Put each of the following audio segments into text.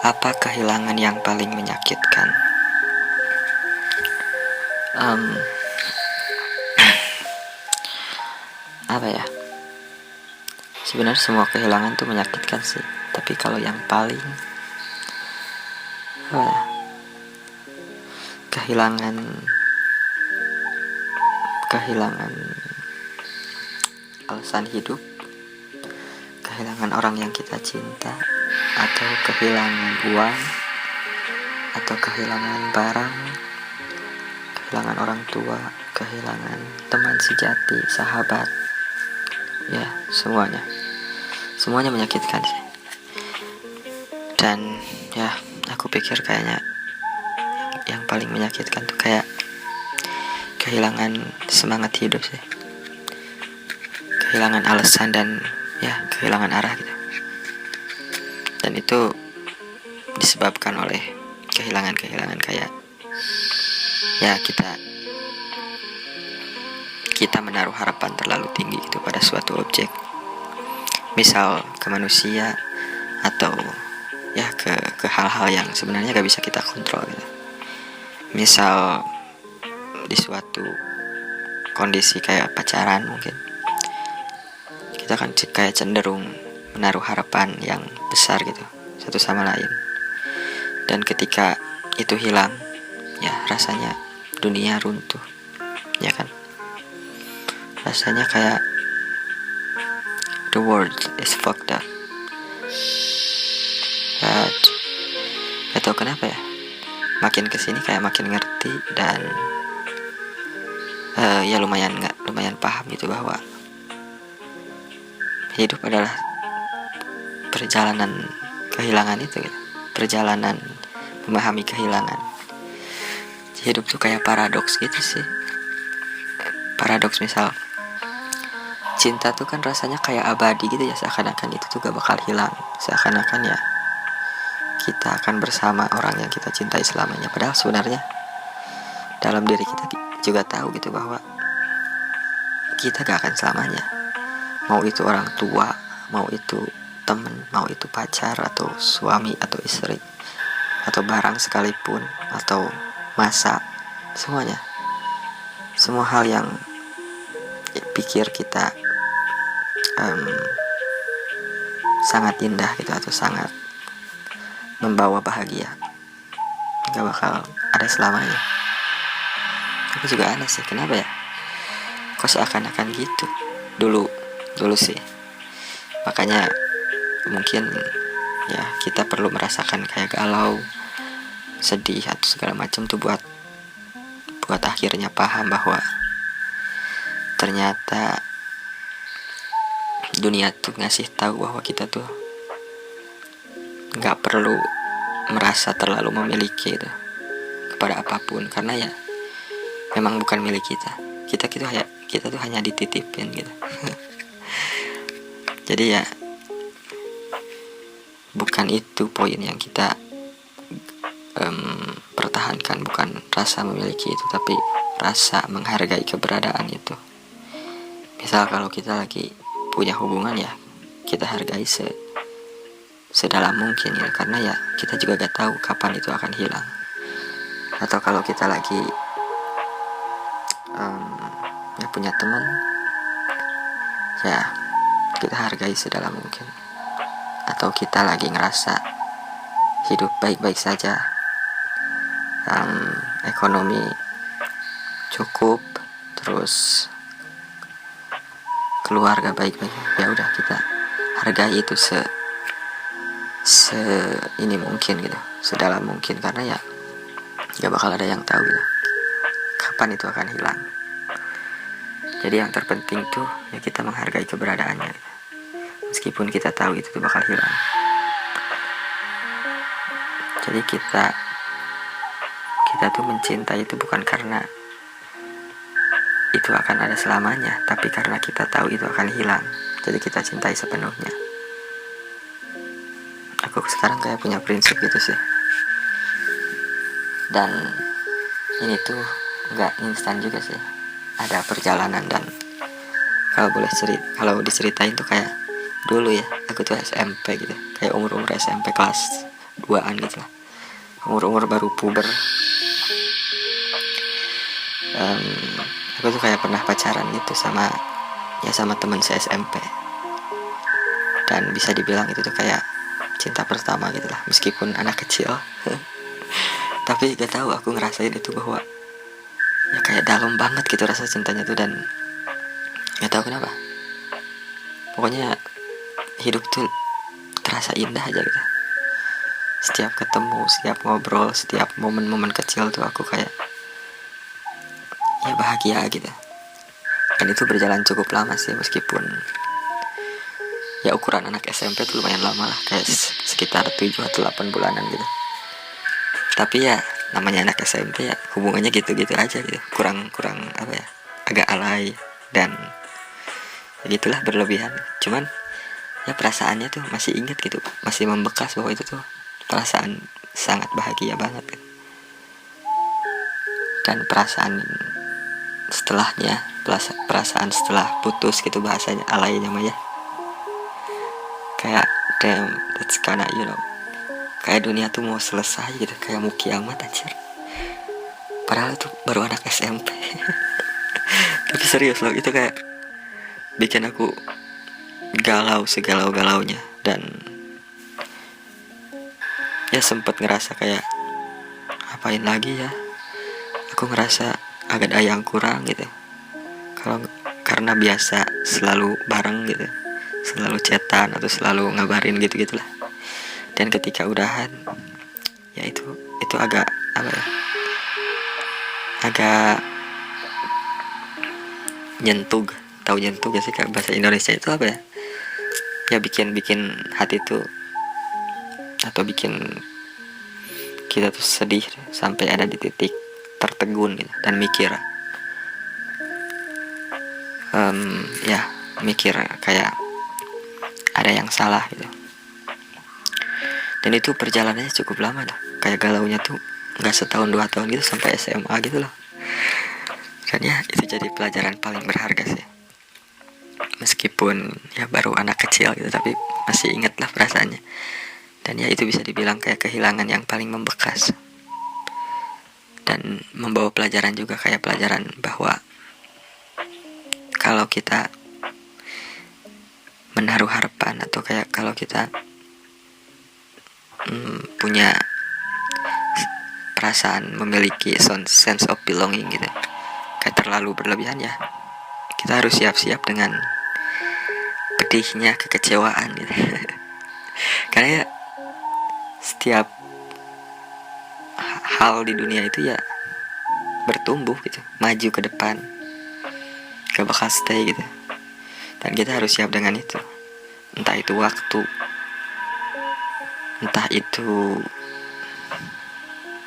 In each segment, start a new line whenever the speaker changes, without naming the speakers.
Apa kehilangan yang paling menyakitkan? Em, Apa ya? Sebenarnya semua kehilangan tuh menyakitkan sih. Tapi kalau yang paling apa ya? Kehilangan alasan hidup, kehilangan orang yang kita cinta, atau kehilangan uang, atau kehilangan barang, kehilangan orang tua, kehilangan teman sejati, sahabat. Ya, semuanya menyakitkan sih. Dan ya, aku pikir kayaknya yang paling menyakitkan tuh kayak kehilangan semangat hidup sih, kehilangan alasan, dan ya kehilangan arah gitu. Dan itu disebabkan oleh kehilangan kayak ya kita menaruh harapan terlalu tinggi gitu pada suatu objek, misal ke manusia, atau ya ke hal-hal yang sebenarnya gak bisa kita kontrol gitu. Misal di suatu kondisi kayak pacaran, mungkin kita kan kayak cenderung menaruh harapan yang besar gitu satu sama lain, dan ketika itu hilang, ya rasanya dunia runtuh, ya kan? Rasanya kayak the world is fucked up. But gak tau kenapa ya, makin kesini kayak makin ngerti, dan ya lumayan paham gitu bahwa hidup adalah perjalanan kehilangan itu gitu. Perjalanan memahami kehilangan. Hidup tuh kayak paradoks gitu sih. Paradoks, misal cinta tuh kan rasanya kayak abadi gitu ya, seakan-akan itu tuh gak bakal hilang, seakan-akan ya kita akan bersama orang yang kita cintai selamanya. Padahal sebenarnya dalam diri kita juga tahu gitu bahwa kita gak akan selamanya. Mau itu orang tua, mau itu temen, mau itu pacar, atau suami, atau istri, atau barang sekalipun, atau masa, semuanya. Semua hal yang pikir kita sangat indah gitu, atau sangat membawa bahagia, gak bakal ada selamanya. Aku juga aneh sih, kenapa ya kok seakan-akan gitu dulu sih. Makanya mungkin ya kita perlu merasakan kayak galau, sedih, atau segala macam tuh buat akhirnya paham bahwa ternyata dunia tuh ngasih tahu bahwa kita tuh nggak perlu merasa terlalu memiliki itu kepada apapun, karena ya memang bukan milik kita. Kita tuh hanya dititipin gitu. Jadi ya bukan itu poin yang kita pertahankan, bukan rasa memiliki itu, tapi rasa menghargai keberadaan itu. Misal kalau kita lagi punya hubungan, ya kita hargai sedalam mungkin ya, karena ya kita juga gak tahu kapan itu akan hilang. Atau kalau kita lagi ya punya teman, ya kita hargai sedalam mungkin. Atau kita lagi ngerasa hidup baik-baik saja, ekonomi cukup, terus keluarga baik-baik, ya udah kita hargai itu ini mungkin gitu, sedalam mungkin, karena ya gak bakal ada yang tahu gitu kapan itu akan hilang. Jadi yang terpenting tuh ya kita menghargai keberadaannya gitu. Meskipun kita tahu itu tuh bakal hilang. Jadi kita tuh mencintai itu bukan karena itu akan ada selamanya, tapi karena kita tahu itu akan hilang. Jadi kita cintai sepenuhnya. Aku sekarang kayak punya prinsip gitu sih. Dan ini tuh nggak instan juga sih. Ada perjalanan, dan kalau diceritain tuh kayak dulu ya, aku tuh SMP gitu, kayak umur SMP kelas 22-an gitu lah, umur-umur baru puber. Aku tuh kayak pernah pacaran gitu sama teman saya SMP, dan bisa dibilang itu tuh kayak cinta pertama gitu lah, meskipun anak kecil. Tapi gak tahu, aku ngerasain itu bahwa ya kayak dalam banget gitu rasa cintanya tuh, dan gak tahu kenapa, pokoknya hidup tuh terasa indah aja gitu. Setiap ketemu, setiap ngobrol, setiap momen-momen kecil tuh aku kayak ya bahagia gitu. Dan itu berjalan cukup lama sih, meskipun ya ukuran anak SMP tuh lumayan lama lah, kayak sekitar 7 atau 8 bulanan gitu. Tapi ya namanya anak SMP ya hubungannya gitu-gitu aja gitu, kurang apa ya, agak alay dan ya gitulah, berlebihan. Cuman ya perasaannya tuh masih ingat gitu, masih membekas bahwa itu tuh perasaan sangat bahagia banget gitu. Dan perasaan setelahnya, perasaan setelah putus gitu bahasanya, alaynya mah ya, kayak damn, that's kinda kayak dunia tuh mau selesai gitu, kayak mau kiamat anjir. Padahal itu baru anak SMP. Tapi serius loh, itu kayak bikin aku galau segalau-galaunya. Dan ya sempet ngerasa kayak apain lagi ya, aku ngerasa agak ada yang kurang gitu. Karena biasa selalu bareng gitu, selalu chatan atau selalu ngabarin gitu-gitulah. Dan ketika udahan, ya itu agak apa ya, agak nyentug. Tahu nyentug gak sih kak, bahasa Indonesia itu apa ya? Ya bikin hati tuh, atau bikin kita tuh sedih sampai ada di titik tertegun gitu, dan mikir ya mikir kayak ada yang salah gitu. Dan itu perjalanannya cukup lama lah, kayak galaunya tuh nggak setahun 2 tahun gitu, sampai SMA gitu loh. Dan ya itu jadi pelajaran paling berharga sih, meskipun ya baru anak kecil gitu, tapi masih inget lah perasaannya. Dan ya itu bisa dibilang kayak kehilangan yang paling membekas, dan membawa pelajaran juga, kayak pelajaran bahwa kalau kita menaruh harapan, atau kayak kalau kita punya perasaan memiliki sense of belonging gitu, kayak terlalu berlebihan, ya kita harus siap-siap dengan pedihnya kekecewaan gitu. Karena ya setiap hal di dunia itu ya bertumbuh gitu, maju ke depan, gak bakal stay gitu. Dan kita harus siap dengan itu, entah itu waktu, entah itu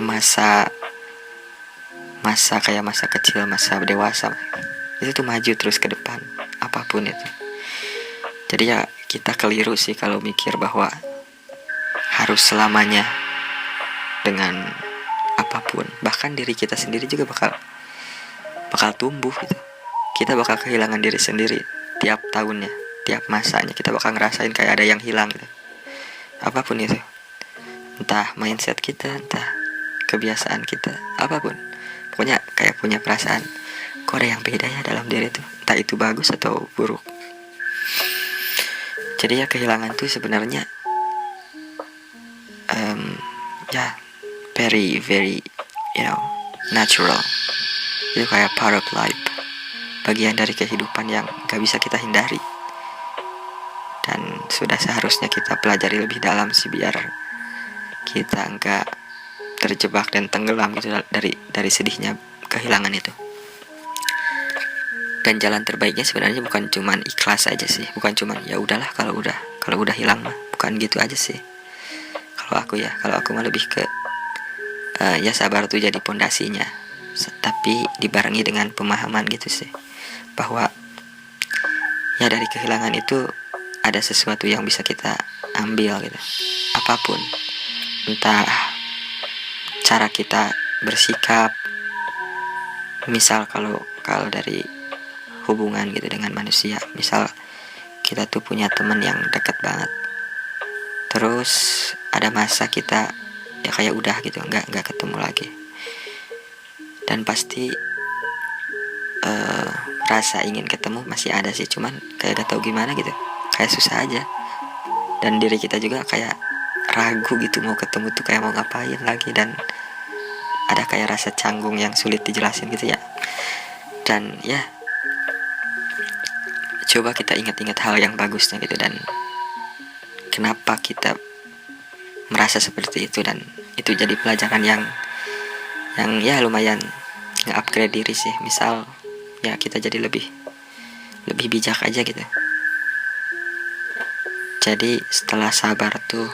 masa kayak masa kecil, masa dewasa, itu tuh maju terus ke depan, apapun itu. Jadi ya kita keliru sih kalau mikir bahwa harus selamanya dengan apapun. Bahkan diri kita sendiri juga bakal tumbuh gitu. Kita bakal kehilangan diri sendiri tiap tahunnya, tiap masanya. Kita bakal ngerasain kayak ada yang hilang gitu, apapun itu, entah mindset kita, entah kebiasaan kita, apapun. Pokoknya kayak punya perasaan, kok ada yang beda ya dalam diri itu, entah itu bagus atau buruk. Jadi ya kehilangan tuh sebenarnya ya very natural. Itu kayak part of life, bagian dari kehidupan yang gak bisa kita hindari. Dan sudah seharusnya kita pelajari lebih dalam sih, biar kita gak terjebak dan tenggelam gitu dari sedihnya kehilangan itu. Dan jalan terbaiknya sebenarnya bukan cuman ikhlas aja sih, bukan cuman ya udahlah kalau udah hilang mah, bukan gitu aja sih. Kalau aku mah lebih ke ya sabar tuh jadi pondasinya, tapi dibarengi dengan pemahaman gitu sih, bahwa ya dari kehilangan itu ada sesuatu yang bisa kita ambil gitu, apapun, entah cara kita bersikap. Misal kalau dari hubungan gitu dengan manusia, misal kita tuh punya teman yang dekat banget, Terus ada masa kita ya kayak udah gitu, nggak ketemu lagi. Dan pasti rasa ingin ketemu masih ada sih, cuman kayak gak tahu gimana gitu, kayak susah aja. Dan diri kita juga kayak ragu gitu mau ketemu tuh kayak mau ngapain lagi, dan ada kayak rasa canggung yang sulit dijelasin gitu ya. Dan ya, coba kita ingat-ingat hal yang bagusnya gitu, dan kenapa kita merasa seperti itu, dan itu jadi pelajaran yang ya lumayan nge-upgrade diri sih. Misal ya kita jadi lebih bijak aja gitu. Jadi setelah sabar tuh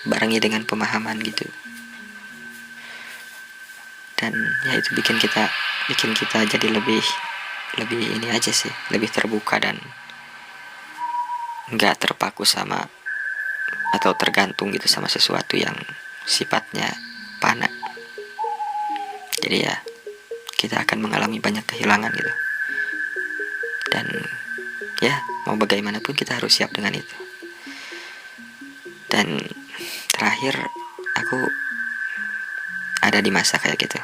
barengi dengan pemahaman gitu. Dan ya itu bikin kita jadi lebih ini aja sih, lebih terbuka dan nggak terpaku sama atau tergantung gitu sama sesuatu yang sifatnya fana. Jadi ya kita akan mengalami banyak kehilangan gitu. Dan ya mau bagaimanapun kita harus siap dengan itu. Dan terakhir aku ada di masa kayak gitu,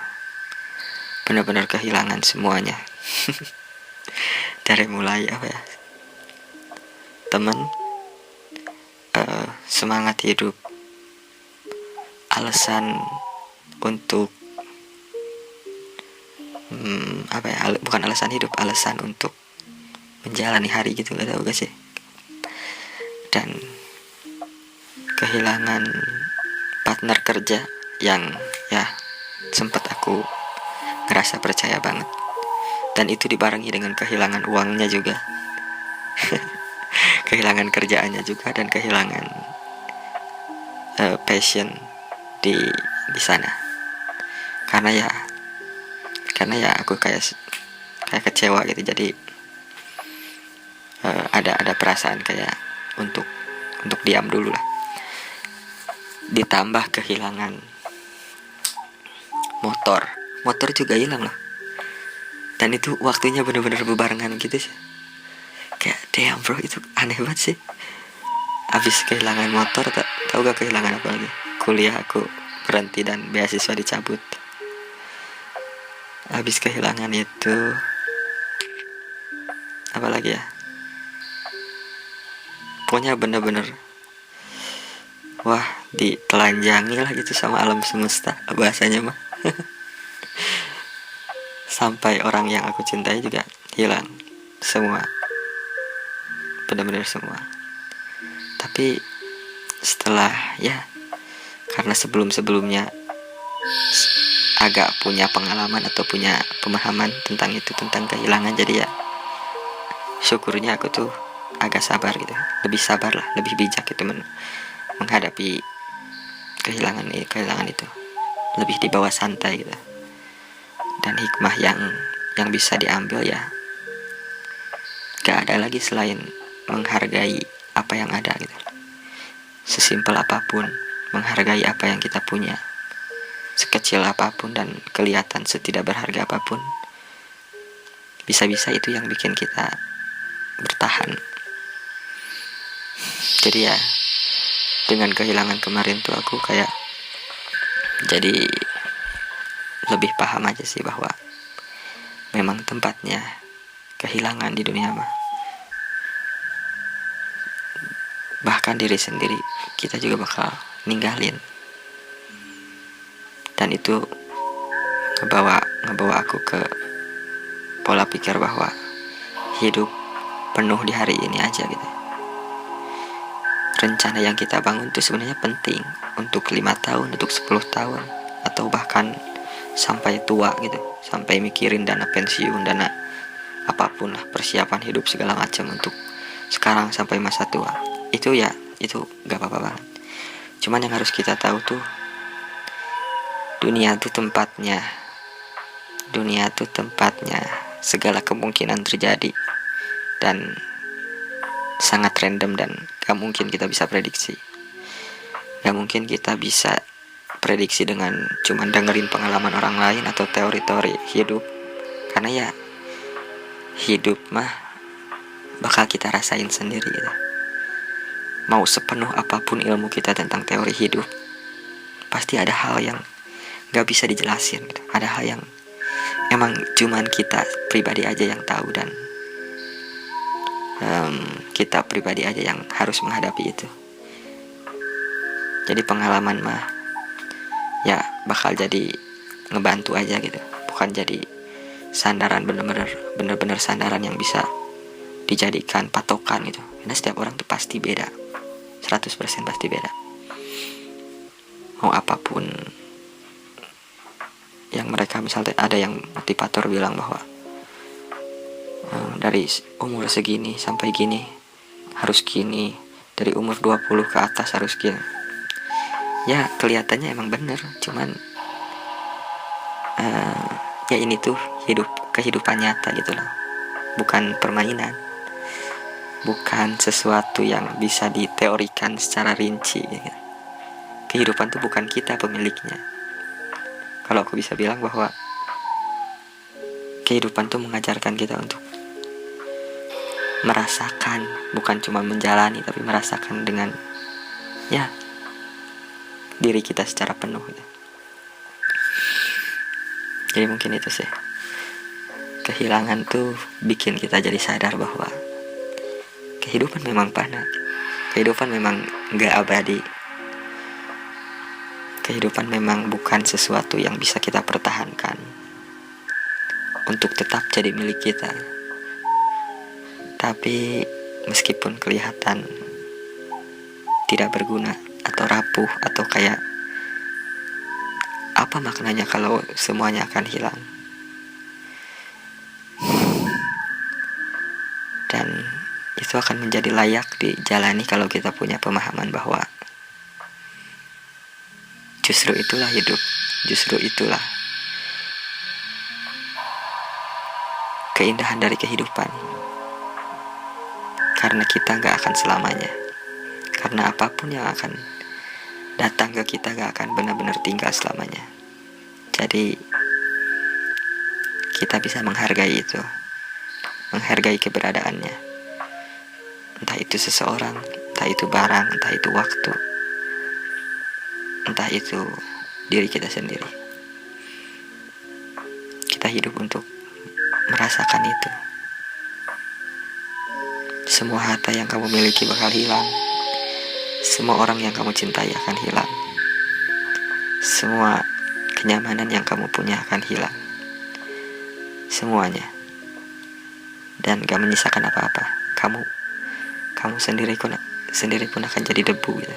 benar-benar kehilangan semuanya. Dari mulai apa ya, teman, semangat hidup, alasan untuk bukan alasan hidup, alasan untuk menjalani hari gitu, gak tau gak sih. Dan kehilangan partner kerja yang ya sempat aku ngerasa percaya banget, dan itu dibarengi dengan kehilangan uangnya juga. Kehilangan kerjaannya juga, dan kehilangan passion di sana. Karena ya aku kayak kecewa gitu. Jadi ada perasaan kayak untuk diam dulu lah. Ditambah kehilangan motor juga hilang loh. Dan itu waktunya benar-benar berbarengan gitu sih. Kayak damn bro, itu aneh banget sih. Abis kehilangan motor, tahu gak kehilangan apa lagi? Kuliah aku berhenti dan beasiswa dicabut. Abis kehilangan itu apa lagi ya? Pokoknya bener-bener wah, ditelanjangi lah gitu sama alam semesta bahasanya mah. Sampai orang yang aku cintai juga hilang semua, benar-benar semua. Tapi setelah ya, karena sebelumnya agak punya pengalaman atau punya pemahaman tentang itu, tentang kehilangan, jadi ya syukurnya aku tuh agak sabar gitu, lebih sabar lah, lebih bijak gitu menghadapi kehilangan itu, lebih dibawa santai gitu. Dan hikmah yang bisa diambil ya gak ada lagi selain menghargai apa yang ada gitu. Sesimpel apapun menghargai apa yang kita punya, sekecil apapun dan kelihatan setidak berharga apapun, bisa-bisa itu yang bikin kita bertahan. Jadi ya dengan kehilangan kemarin tuh aku kayak jadi lebih paham aja sih bahwa memang tempatnya kehilangan di dunia mah. Bahkan diri sendiri kita juga bakal ninggalin. Dan itu ngebawa aku ke pola pikir bahwa hidup penuh di hari ini aja gitu. Rencana yang kita bangun itu sebenarnya penting untuk 5 tahun, untuk 10 tahun, atau bahkan sampai tua gitu, sampai mikirin dana pensiun, dana apapun lah, persiapan hidup segala macam untuk sekarang sampai masa tua. Itu ya, itu gak apa-apa banget. Cuman yang harus kita tahu tuh, dunia tuh tempatnya segala kemungkinan terjadi, dan sangat random, dan gak mungkin kita bisa prediksi. Gak mungkin kita bisa prediksi dengan cuman dengerin pengalaman orang lain atau teori-teori hidup. Karena ya hidup mah bakal kita rasain sendiri gitu. mau sepenuh apapun ilmu kita tentang teori hidup, pasti ada hal yang gak bisa dijelasin gitu. Ada hal yang emang cuman kita pribadi aja yang tahu, dan kita pribadi aja yang harus menghadapi itu. Jadi pengalaman mah ya bakal jadi ngebantu aja gitu, bukan jadi sandaran, bener-bener sandaran yang bisa dijadikan patokan gitu. Karena setiap orang tuh pasti beda, 100% pasti beda. Mau apapun yang mereka, misalnya ada yang motivator bilang bahwa dari umur segini sampai gini harus gini, dari umur 20 ke atas harus gini. Ya kelihatannya emang bener, cuman ya ini tuh kehidupan nyata gitu loh, bukan permainan, bukan sesuatu yang bisa diteorikan secara rinci gitu. Kehidupan tuh bukan kita pemiliknya. Kalau aku bisa bilang bahwa kehidupan tuh mengajarkan kita untuk merasakan, bukan cuma menjalani, tapi merasakan dengan ya diri kita secara penuh gitu. Jadi mungkin itu sih, kehilangan tuh bikin kita jadi sadar bahwa kehidupan memang fana, kehidupan memang gak abadi, kehidupan memang bukan sesuatu yang bisa kita pertahankan untuk tetap jadi milik kita. Tapi meskipun kelihatan tidak berguna atau rapuh atau kayak apa maknanya kalau semuanya akan hilang, dan itu akan menjadi layak dijalani kalau kita punya pemahaman bahwa justru itulah hidup, justru itulah keindahan dari kehidupan. Karena kita gak akan selamanya, karena apapun yang akan datang ke kita gak akan benar-benar tinggal selamanya. Jadi kita bisa menghargai itu, menghargai keberadaannya, entah itu seseorang, entah itu barang, entah itu waktu, entah itu diri kita sendiri. Kita hidup untuk merasakan itu. Semua harta yang kamu miliki bakal hilang, semua orang yang kamu cintai akan hilang, semua kenyamanan yang kamu punya akan hilang, semuanya, dan gak menyisakan apa-apa. Kamu sendiri pun akan jadi debu gitu,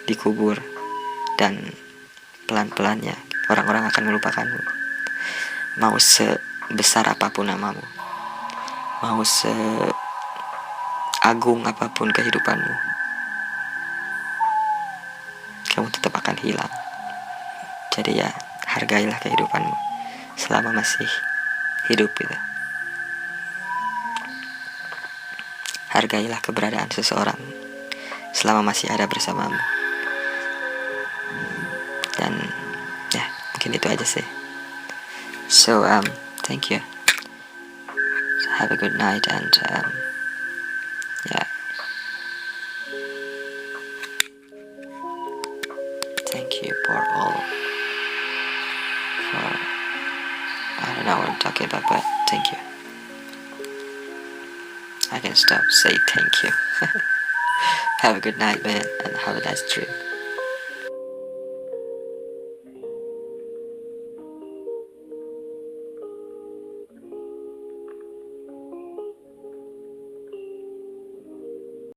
dikubur, dan pelan-pelannya orang-orang akan melupakanmu. Mau sebesar apapun namamu, mau seagung apapun kehidupanmu, kamu tetap akan hilang. Jadi ya hargailah kehidupanmu selama masih hidup gitu. Hargailah keberadaan seseorang selama masih ada bersamamu. Dan ya mungkin itu aja sih. So thank you. Have a good night, and yeah, thank you for all, for I don't know what I'm talking about, but thank you. I can stop say thank you. Have a good night, man, and have a nice dream.